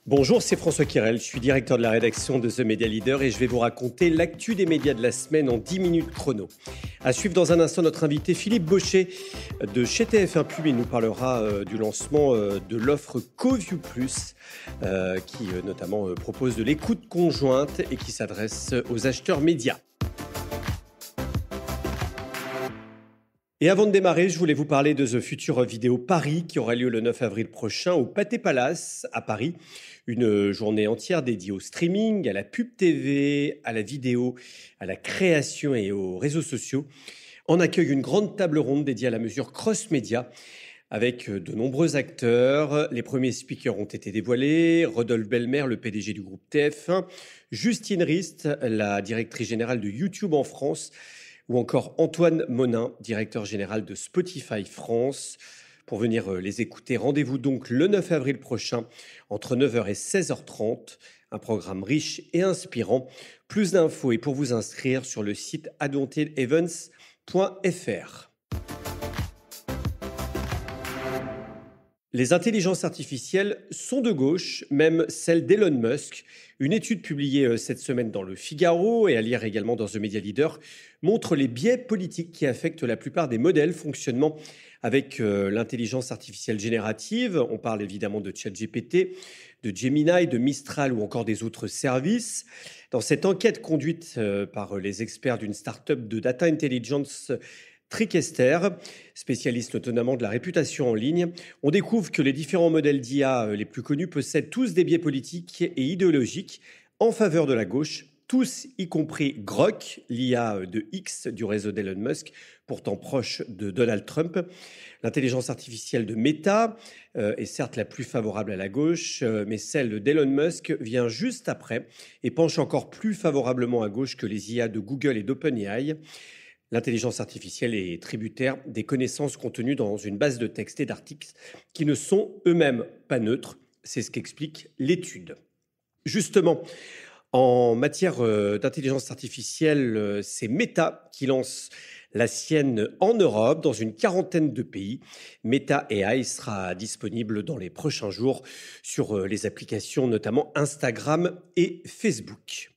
Bonjour, c'est François Kirel, je suis directeur de la rédaction de The Media Leader et je vais vous raconter l'actu des médias de la semaine en 10 minutes chrono. À suivre dans un instant notre invité Philippe Baucher de chez TF1 Pub. Il nous parlera du lancement de l'offre CoView+, qui notamment propose de l'écoute conjointe et qui s'adresse aux acheteurs médias. Et avant de démarrer, je voulais vous parler de The Future Video Paris qui aura lieu le 9 avril prochain au Pathé Palace à Paris. Une journée entière dédiée au streaming, à la pub TV, à la vidéo, à la création et aux réseaux sociaux. On accueille une grande table ronde dédiée à la mesure cross-média avec de nombreux acteurs. Les premiers speakers ont été dévoilés. Rodolphe Belmer, le PDG du groupe TF1, Justine Rist, la directrice générale de YouTube en France, ou encore Antoine Monin, directeur général de Spotify France. Pour venir les écouter, rendez-vous donc le 9 avril prochain entre 9h et 16h30. Un programme riche et inspirant. Plus d'infos et pour vous inscrire sur le site adwantedevents.fr. Les intelligences artificielles sont de gauche, même celles d'Elon Musk. Une étude publiée cette semaine dans le Figaro et à lire également dans The Media Leader montre les biais politiques qui affectent la plupart des modèles fonctionnant avec l'intelligence artificielle générative. On parle évidemment de ChatGPT, de Gemini, de Mistral ou encore des autres services. Dans cette enquête conduite par les experts d'une start-up de data intelligence, Tricester, spécialiste notamment de la réputation en ligne, on découvre que les différents modèles d'IA les plus connus possèdent tous des biais politiques et idéologiques en faveur de la gauche, tous y compris Grok, l'IA de X du réseau d'Elon Musk, pourtant proche de Donald Trump. L'intelligence artificielle de Meta est certes la plus favorable à la gauche, mais celle d'Elon Musk vient juste après et penche encore plus favorablement à gauche que les IA de Google et d'OpenAI. L'intelligence artificielle est tributaire des connaissances contenues dans une base de textes et d'articles qui ne sont eux-mêmes pas neutres. C'est ce qu'explique l'étude. Justement, en matière d'intelligence artificielle, c'est Meta qui lance la sienne en Europe, dans une quarantaine de pays. Meta AI sera disponible dans les prochains jours sur les applications notamment Instagram et Facebook.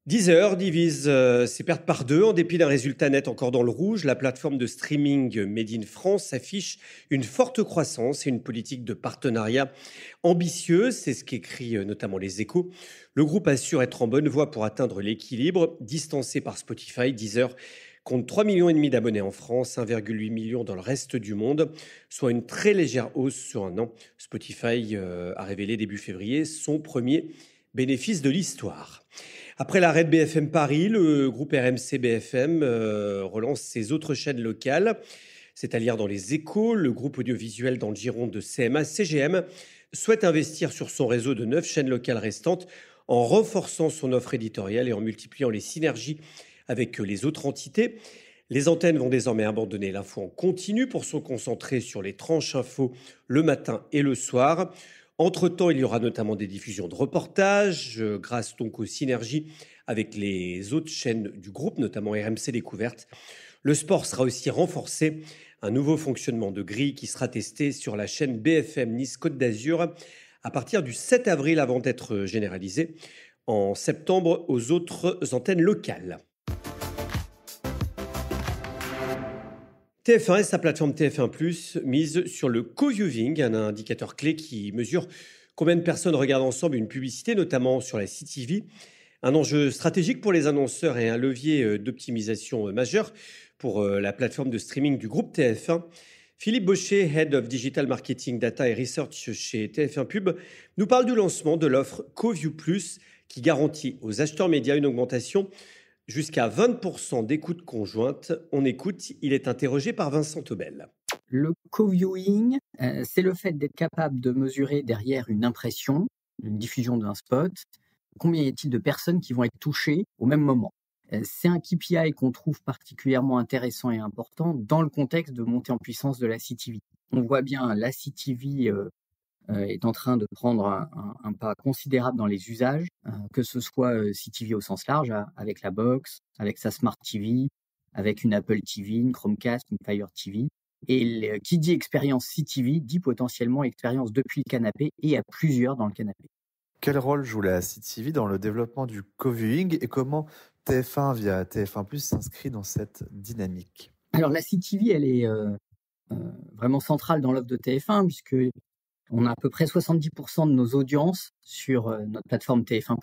Deezer divise ses pertes par deux en dépit d'un résultat net encore dans le rouge. La plateforme de streaming Made in France affiche une forte croissance et une politique de partenariat ambitieuse. C'est ce qu'écrit notamment Les Échos. Le groupe assure être en bonne voie pour atteindre l'équilibre. Distancé par Spotify, Deezer compte 3,5 millions d'abonnés en France, 1,8 million dans le reste du monde, soit une très légère hausse sur un an. Spotify a révélé début février son premier bénéfice de l'histoire. Après l'arrêt de BFM Paris, le groupe RMC BFM relance ses autres chaînes locales. C'est à lire dans Les Échos. Le groupe audiovisuel dans le giron de CMA-CGM souhaite investir sur son réseau de 9 chaînes locales restantes en renforçant son offre éditoriale et en multipliant les synergies avec les autres entités. Les antennes vont désormais abandonner l'info en continu pour se concentrer sur les tranches info le matin et le soir. Entre-temps, il y aura notamment des diffusions de reportages, grâce donc aux synergies avec les autres chaînes du groupe, notamment RMC Découverte. Le sport sera aussi renforcé, un nouveau fonctionnement de grille qui sera testé sur la chaîne BFM Nice Côte d'Azur à partir du 7 avril avant d'être généralisé en septembre aux autres antennes locales. TF1 et sa plateforme TF1+, mise sur le co-viewing, un indicateur clé qui mesure combien de personnes regardent ensemble une publicité, notamment sur la CTV. Un enjeu stratégique pour les annonceurs et un levier d'optimisation majeur pour la plateforme de streaming du groupe TF1. Philippe Baucher, Head of Digital Marketing, Data et Research chez TF1 Pub, nous parle du lancement de l'offre CoView+, qui garantit aux acheteurs médias une augmentation jusqu'à 20% d'écoute conjointe. On écoute, il est interrogé par Vincent Tobel. Le co-viewing, c'est le fait d'être capable de mesurer derrière une impression, une diffusion d'un spot, combien y a-t-il de personnes qui vont être touchées au même moment. C'est un KPI qu'on trouve particulièrement intéressant et important dans le contexte de montée en puissance de la CTV. On voit bien la CTV est en train de prendre un pas considérable dans les usages, que ce soit CTV au sens large, avec la box, avec sa Smart TV, avec une Apple TV, une Chromecast, une Fire TV. Et qui dit expérience CTV dit potentiellement expérience depuis le canapé et à plusieurs dans le canapé. Quel rôle joue la CTV dans le développement du co-viewing et comment TF1 via TF1+ s'inscrit dans cette dynamique? Alors la CTV, elle est vraiment centrale dans l'offre de TF1 puisque on a à peu près 70% de nos audiences sur notre plateforme TF1+,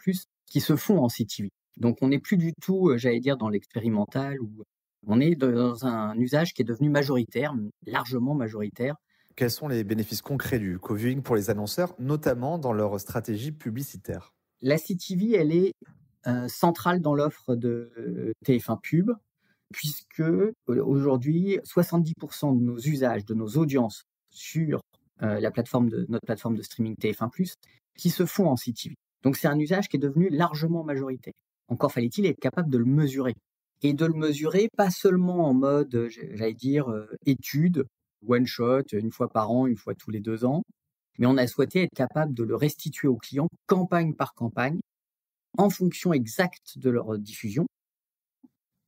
qui se font en CTV. Donc on n'est plus du tout, j'allais dire, dans l'expérimental, où on est dans un usage qui est devenu majoritaire, largement majoritaire. Quels sont les bénéfices concrets du co-viewing pour les annonceurs, notamment dans leur stratégie publicitaire? La CTV, elle est centrale dans l'offre de TF1 Pub, puisque aujourd'hui, 70% de nos usages, de nos audiences sur notre plateforme de streaming TF1+, qui se font en CTV. Donc c'est un usage qui est devenu largement majoritaire. Encore fallait-il être capable de le mesurer. Et de le mesurer pas seulement en mode, j'allais dire, étude, one shot, une fois par an, une fois tous les 2 ans, mais on a souhaité être capable de le restituer aux clients campagne par campagne, en fonction exacte de leur diffusion,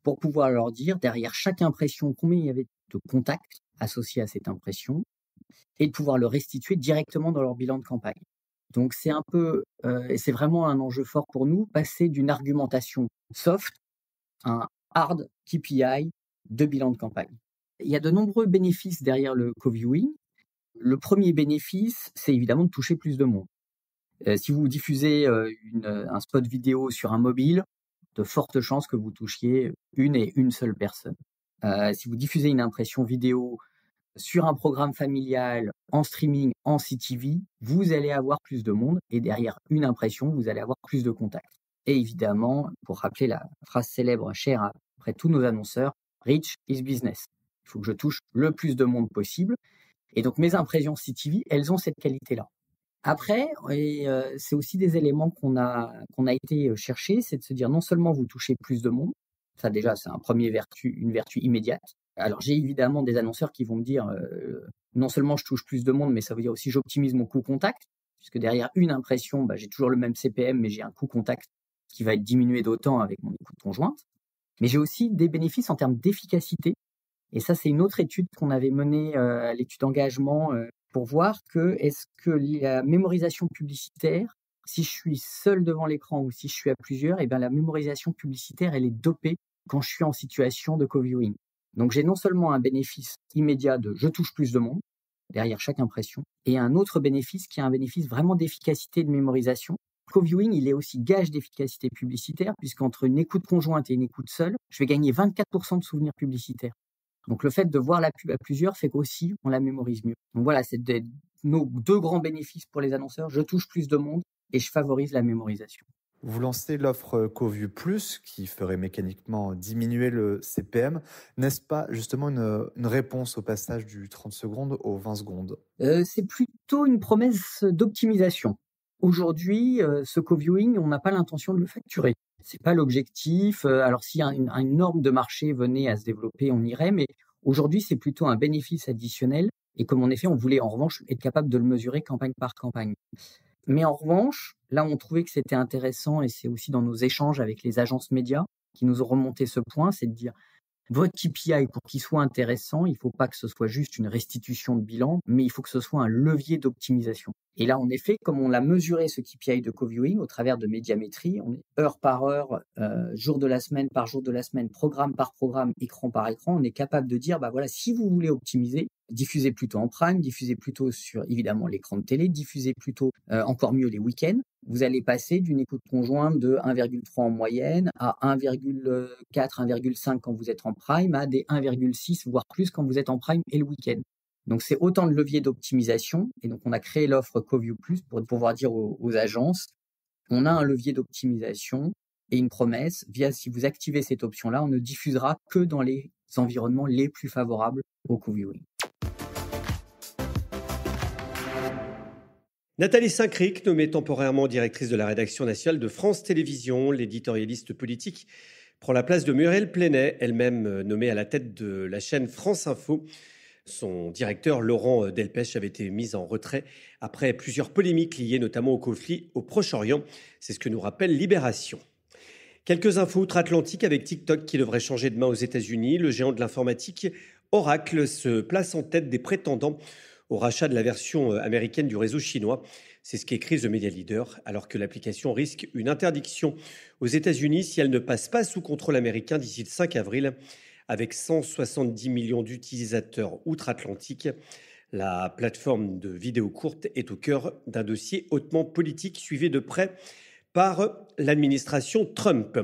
pour pouvoir leur dire derrière chaque impression combien il y avait de contacts associés à cette impression et de pouvoir le restituer directement dans leur bilan de campagne. Donc c'est un peu, et c'est vraiment un enjeu fort pour nous, passer d'une argumentation soft à un hard KPI de bilan de campagne. Il y a de nombreux bénéfices derrière le co-viewing. Le premier bénéfice, c'est évidemment de toucher plus de monde. Si vous diffusez un spot vidéo sur un mobile, de fortes chances que vous touchiez une seule personne. Si vous diffusez une impression vidéo sur un programme familial, en streaming, en CTV, vous allez avoir plus de monde et derrière une impression, vous allez avoir plus de contacts. Et évidemment, pour rappeler la phrase célèbre chère à près tous nos annonceurs, reach is business. Il faut que je touche le plus de monde possible. Et donc mes impressions CTV, elles ont cette qualité-là. Après, c'est aussi des éléments qu'on a été chercher, c'est de se dire non seulement vous touchez plus de monde, ça déjà c'est une vertu immédiate. Alors j'ai évidemment des annonceurs qui vont me dire non seulement je touche plus de monde, mais ça veut dire aussi j'optimise mon coût contact, puisque derrière une impression, j'ai toujours le même CPM, mais j'ai un coût contact qui va être diminué d'autant avec mon écoute conjointe. Mais j'ai aussi des bénéfices en termes d'efficacité. Et ça, c'est une autre étude qu'on avait menée, l'étude d'engagement, pour voir est-ce que la mémorisation publicitaire, si je suis seul devant l'écran ou si je suis à plusieurs, la mémorisation publicitaire, elle est dopée quand je suis en situation de co-viewing. Donc j'ai non seulement un bénéfice immédiat de je touche plus de monde derrière chaque impression, et un autre bénéfice qui est un bénéfice vraiment d'efficacité de mémorisation. Co-viewing, il est aussi gage d'efficacité publicitaire, puisqu'entre une écoute conjointe et une écoute seule, je vais gagner 24% de souvenirs publicitaires. Donc le fait de voir la pub à plusieurs fait qu'aussi on la mémorise mieux. Donc voilà, c'est nos 2 grands bénéfices pour les annonceurs. Je touche plus de monde et je favorise la mémorisation. Vous lancez l'offre Co-View Plus qui ferait mécaniquement diminuer le CPM. N'est-ce pas justement une réponse au passage du 30 secondes au 20 secondes? C'est plutôt une promesse d'optimisation. Aujourd'hui, ce co-viewing, on n'a pas l'intention de le facturer. C'est pas l'objectif. Alors si une norme de marché venait à se développer, on irait, mais aujourd'hui, c'est plutôt un bénéfice additionnel. Et comme en effet, on voulait en revanche être capable de le mesurer campagne par campagne. Mais en revanche, là, on trouvait que c'était intéressant, et c'est aussi dans nos échanges avec les agences médias qui nous ont remonté ce point, c'est de dire votre KPI, pour qu'il soit intéressant, il ne faut pas que ce soit juste une restitution de bilan, mais il faut que ce soit un levier d'optimisation. Et là, en effet, comme on l'a mesuré, ce KPI de co-viewing, au travers de médiamétrie, on est heure par heure, jour de la semaine par jour de la semaine, programme par programme, écran par écran, on est capable de dire, voilà, si vous voulez optimiser, diffusez plutôt en prime, diffusez plutôt sur, évidemment, l'écran de télé, diffusez plutôt, encore mieux, les week-ends. Vous allez passer d'une écoute conjointe de 1,3 en moyenne à 1,4, 1,5 quand vous êtes en prime, à des 1,6 voire plus quand vous êtes en prime et le week-end. Donc c'est autant de leviers d'optimisation, et donc on a créé l'offre Co-View Plus pour pouvoir dire aux agences, on a un levier d'optimisation et une promesse, si vous activez cette option-là, on ne diffusera que dans les environnements les plus favorables au co-viewing. Nathalie Saint-Cric, nommée temporairement directrice de la rédaction nationale de France Télévisions, l'éditorialiste politique prend la place de Muriel Plenay, elle-même nommée à la tête de la chaîne France Info. Son directeur, Laurent Delpech, avait été mis en retrait après plusieurs polémiques liées notamment au conflit au Proche-Orient. C'est ce que nous rappelle Libération. Quelques infos outre-Atlantique avec TikTok qui devrait changer de main aux États-Unis. Le géant de l'informatique Oracle se place en tête des prétendants au rachat de la version américaine du réseau chinois. C'est ce qu'écrit The Media Leader, alors que l'application risque une interdiction aux États-Unis si elle ne passe pas sous contrôle américain d'ici le 5 avril. Avec 170 millions d'utilisateurs outre-Atlantique, la plateforme de vidéos courtes est au cœur d'un dossier hautement politique suivi de près par l'administration Trump.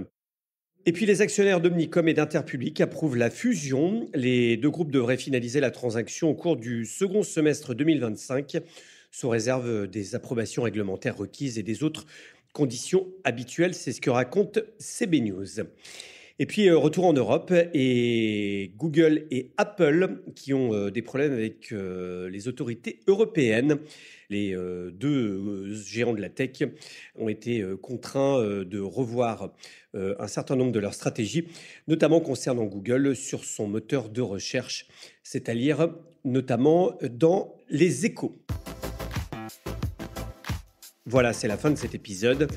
Et puis les actionnaires d'Omnicom et d'Interpublic approuvent la fusion. Les deux groupes devraient finaliser la transaction au cours du second semestre 2025, sous réserve des approbations réglementaires requises et des autres conditions habituelles. C'est ce que raconte CB News. Et puis, retour en Europe, et Google et Apple qui ont des problèmes avec les autorités européennes. Les deux géants de la tech ont été contraints de revoir un certain nombre de leurs stratégies, notamment concernant Google sur son moteur de recherche, c'est-à-dire notamment dans les échos. Voilà, c'est la fin de cet épisode.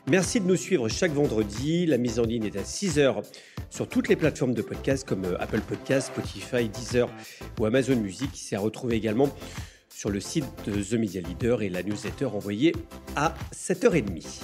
Merci de nous suivre chaque vendredi. La mise en ligne est à 6h sur toutes les plateformes de podcast comme Apple Podcasts, Spotify, Deezer ou Amazon Music. C'est à retrouver également sur le site de The Media Leader et la newsletter envoyée à 7h30.